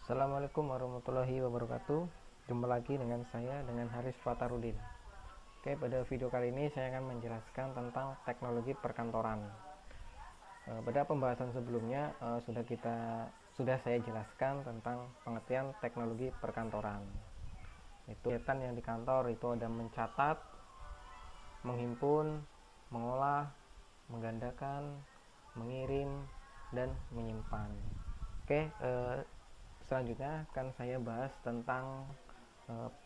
Assalamualaikum warahmatullahi wabarakatuh. Jumpa lagi dengan saya, dengan Haris Fatarudin. Oke, pada video kali ini saya akan menjelaskan tentang teknologi perkantoran. Pada pembahasan sebelumnya sudah saya jelaskan tentang pengertian teknologi perkantoran. Itu kegiatan yang di kantor itu ada mencatat, menghimpun, mengolah, menggandakan, mengirim, dan menyimpan. Oke, selanjutnya akan saya bahas tentang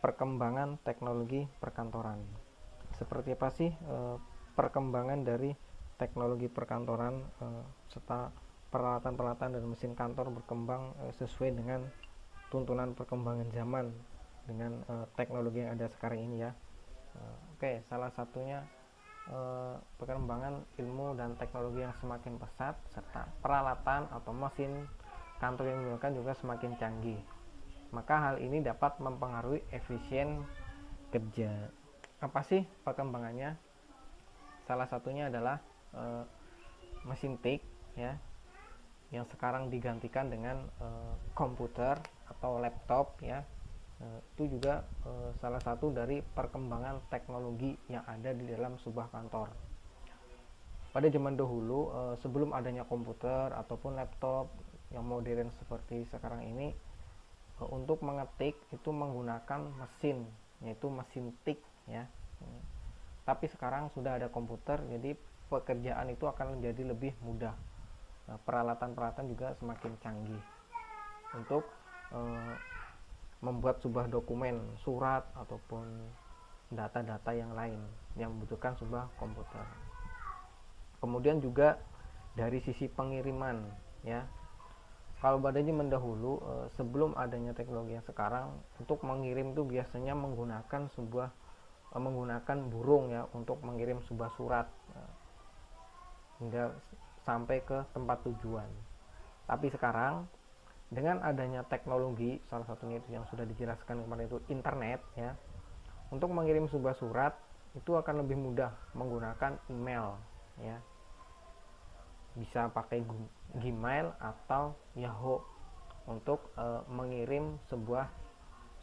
perkembangan teknologi perkantoran. Seperti apa sih perkembangan dari teknologi perkantoran serta peralatan-peralatan dan mesin kantor berkembang sesuai dengan tuntunan perkembangan zaman dengan teknologi yang ada sekarang ini ya. Oke, salah satunya perkembangan ilmu dan teknologi yang semakin pesat serta peralatan atau mesin kantor yang digunakan juga semakin canggih, maka hal ini dapat mempengaruhi efisien kerja. Apa sih perkembangannya? Salah satunya adalah mesin tik ya, yang sekarang digantikan dengan komputer atau laptop ya. Itu juga salah satu dari perkembangan teknologi yang ada di dalam sebuah kantor. Pada zaman dahulu, sebelum adanya komputer ataupun laptop yang modern seperti sekarang ini, untuk mengetik itu menggunakan mesin, yaitu mesin tik ya. Tapi sekarang sudah ada komputer, jadi pekerjaan itu akan menjadi lebih mudah. Peralatan-peralatan juga semakin canggih untuk membuat sebuah dokumen, surat ataupun data-data yang lain yang membutuhkan sebuah komputer. Kemudian juga dari sisi pengiriman ya. Kalau pada zaman dahulu, sebelum adanya teknologi yang sekarang, untuk mengirim itu biasanya menggunakan burung ya untuk mengirim sebuah surat hingga sampai ke tempat tujuan. Tapi sekarang dengan adanya teknologi, salah satunya itu yang sudah dijelaskan kemarin itu internet ya, untuk mengirim sebuah surat itu akan lebih mudah menggunakan email ya. Bisa pakai Gmail atau Yahoo untuk mengirim sebuah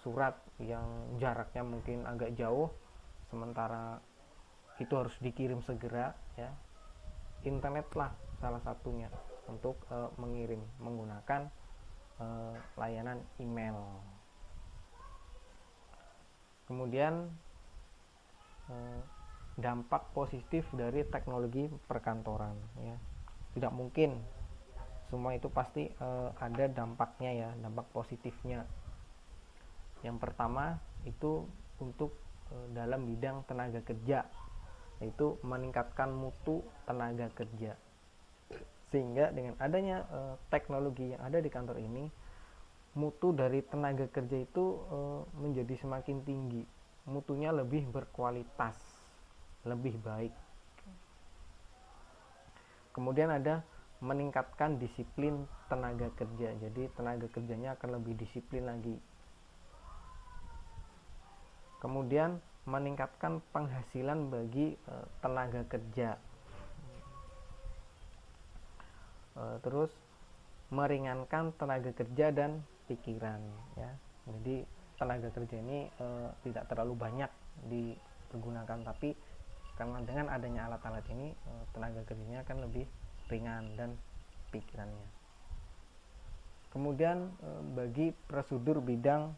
surat yang jaraknya mungkin agak jauh, sementara itu harus dikirim segera ya. Internet lah salah satunya untuk mengirim menggunakan layanan email. Kemudian dampak positif dari teknologi perkantoran ya. Tidak mungkin semua itu pasti ada dampaknya ya, dampak positifnya. Yang pertama itu untuk dalam bidang tenaga kerja, yaitu meningkatkan mutu tenaga kerja. Sehingga dengan adanya teknologi yang ada di kantor ini, mutu dari tenaga kerja itu menjadi semakin tinggi, mutunya lebih berkualitas, lebih baik. Kemudian ada meningkatkan disiplin tenaga kerja, jadi tenaga kerjanya akan lebih disiplin lagi. Kemudian meningkatkan penghasilan bagi tenaga kerja. Terus meringankan tenaga kerja dan pikiran ya. Jadi tenaga kerja ini tidak terlalu banyak dipergunakan, tapi karena dengan adanya alat-alat ini tenaga kerjanya akan lebih ringan dan pikirannya. Kemudian bagi bidang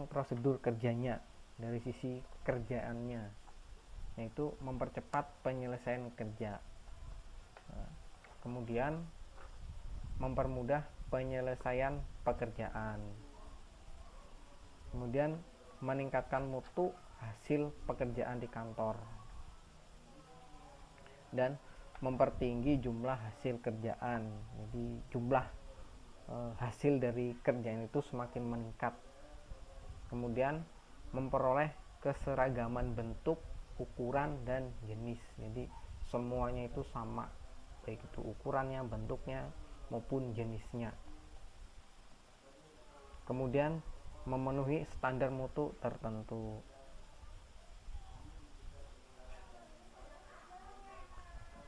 prosedur kerjanya dari sisi kerjaannya, yaitu mempercepat penyelesaian kerja. Kemudian mempermudah penyelesaian pekerjaan. Kemudian meningkatkan mutu hasil pekerjaan di kantor dan mempertinggi jumlah hasil kerjaan. Jadi jumlah hasil dari kerjaan itu semakin meningkat. Kemudian memperoleh keseragaman bentuk, ukuran, dan jenis. Jadi semuanya itu sama, baik itu ukurannya, bentuknya maupun jenisnya. Kemudian memenuhi standar mutu tertentu.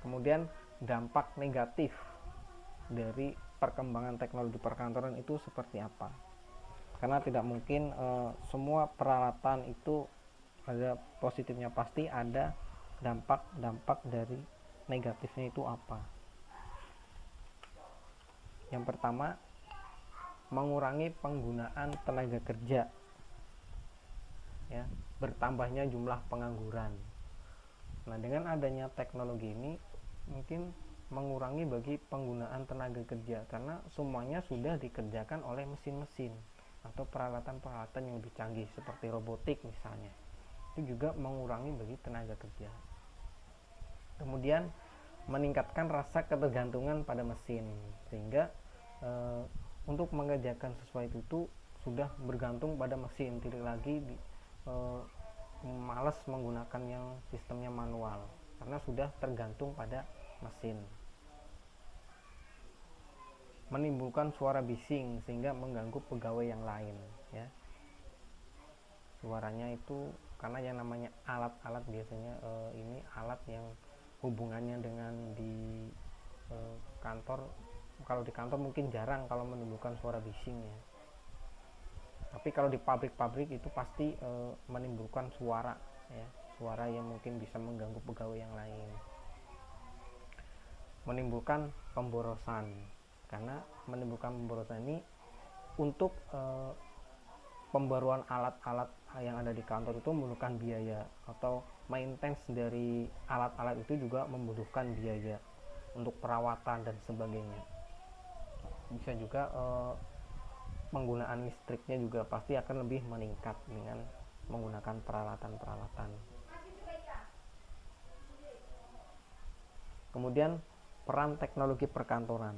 Kemudian dampak negatif dari perkembangan teknologi perkantoran itu seperti apa. Karena tidak mungkin semua peralatan itu ada positifnya, pasti ada dampak dari negatifnya itu apa. Yang pertama, mengurangi penggunaan tenaga kerja, ya, bertambahnya jumlah pengangguran. Nah, dengan adanya teknologi ini mungkin mengurangi bagi penggunaan tenaga kerja, karena semuanya sudah dikerjakan oleh mesin-mesin atau peralatan-peralatan yang lebih canggih seperti robotik misalnya. Itu juga mengurangi bagi tenaga kerja. Kemudian meningkatkan rasa ketergantungan pada mesin, sehingga untuk mengerjakan sesuatu itu sudah bergantung pada mesin, tidak lagi malas menggunakan yang sistemnya manual karena sudah tergantung pada mesin. Menimbulkan suara bising sehingga mengganggu pegawai yang lain, ya. Suaranya itu karena yang namanya alat-alat biasanya ini alat yang hubungannya dengan di kantor. Kalau di kantor mungkin jarang kalau menimbulkan suara bising, ya. Tapi kalau di pabrik-pabrik itu pasti menimbulkan suara, ya, suara yang mungkin bisa mengganggu pegawai yang lain. Menimbulkan pemborosan, karena menimbulkan pemborosan ini untuk pembaruan alat-alat yang ada di kantor itu membutuhkan biaya, atau maintenance dari alat-alat itu juga membutuhkan biaya untuk perawatan dan sebagainya. Bisa juga penggunaan listriknya juga pasti akan lebih meningkat dengan menggunakan peralatan-peralatan. Kemudian peran teknologi perkantoran.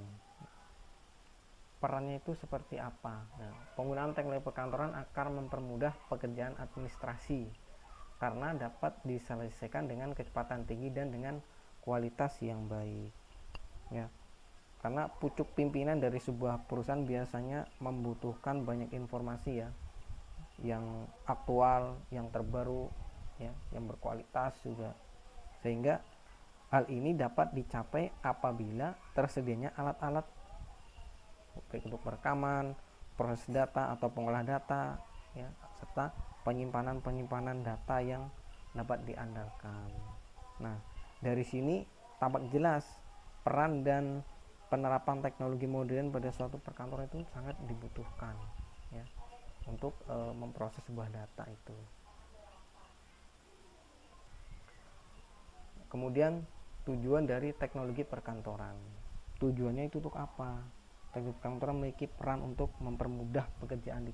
Perannya itu seperti apa? Nah, penggunaan teknologi perkantoran akan mempermudah pekerjaan administrasi karena dapat diselesaikan dengan kecepatan tinggi dan dengan kualitas yang baik, ya. Karena pucuk pimpinan dari sebuah perusahaan biasanya membutuhkan banyak informasi, ya, yang aktual, yang terbaru, ya, yang berkualitas juga. Sehingga hal ini dapat dicapai apabila tersedianya alat-alat baik untuk perekaman, proses data atau pengolah data, ya, serta penyimpanan data yang dapat diandalkan. Nah, dari sini tampak jelas peran dan penerapan teknologi modern pada suatu perkantoran itu sangat dibutuhkan, ya, untuk memproses sebuah data itu. Kemudian tujuan dari teknologi perkantoran. Tujuannya itu untuk apa? Teknologi perkantoran memiliki peran untuk mempermudah pekerjaan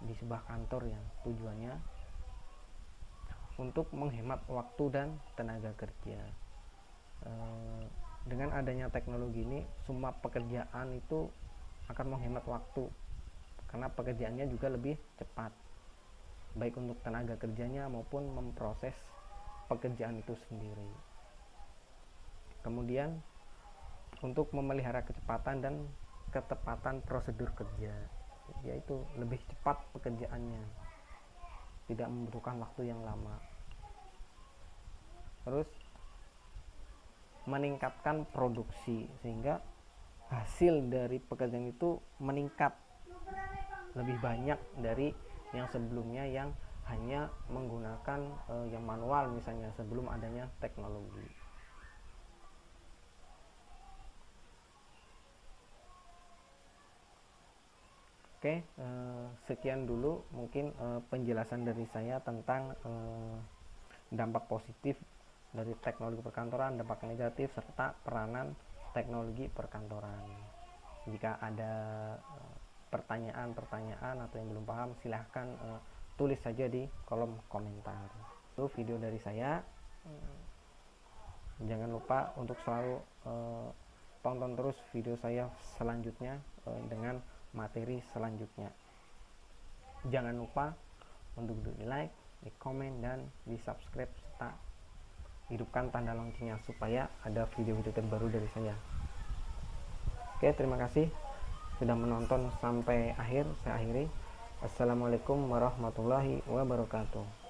di sebuah kantor, ya. Tujuannya untuk menghemat waktu dan tenaga kerja. Dengan adanya teknologi ini, semua pekerjaan itu akan menghemat waktu karena pekerjaannya juga lebih cepat, baik untuk tenaga kerjanya maupun memproses pekerjaan itu sendiri. Kemudian untuk memelihara kecepatan dan ketepatan prosedur kerja, yaitu lebih cepat pekerjaannya, tidak membutuhkan waktu yang lama. Terus meningkatkan produksi sehingga hasil dari pekerjaan itu meningkat lebih banyak dari yang sebelumnya yang hanya menggunakan yang manual misalnya sebelum adanya teknologi. Oke, sekian dulu mungkin penjelasan dari saya tentang dampak positif dari teknologi perkantoran, dampak negatif, serta peranan teknologi perkantoran. Jika ada pertanyaan atau yang belum paham, silahkan tulis saja di kolom komentar. Itu video dari saya. Jangan lupa untuk selalu tonton terus video saya selanjutnya dengan materi selanjutnya. Jangan lupa untuk di like, di komen, dan di subscribe, serta hidupkan tanda loncengnya supaya ada video-video terbaru dari saya. Oke, terima kasih sudah menonton sampai akhir. Saya akhiri. Assalamualaikum warahmatullahi wabarakatuh.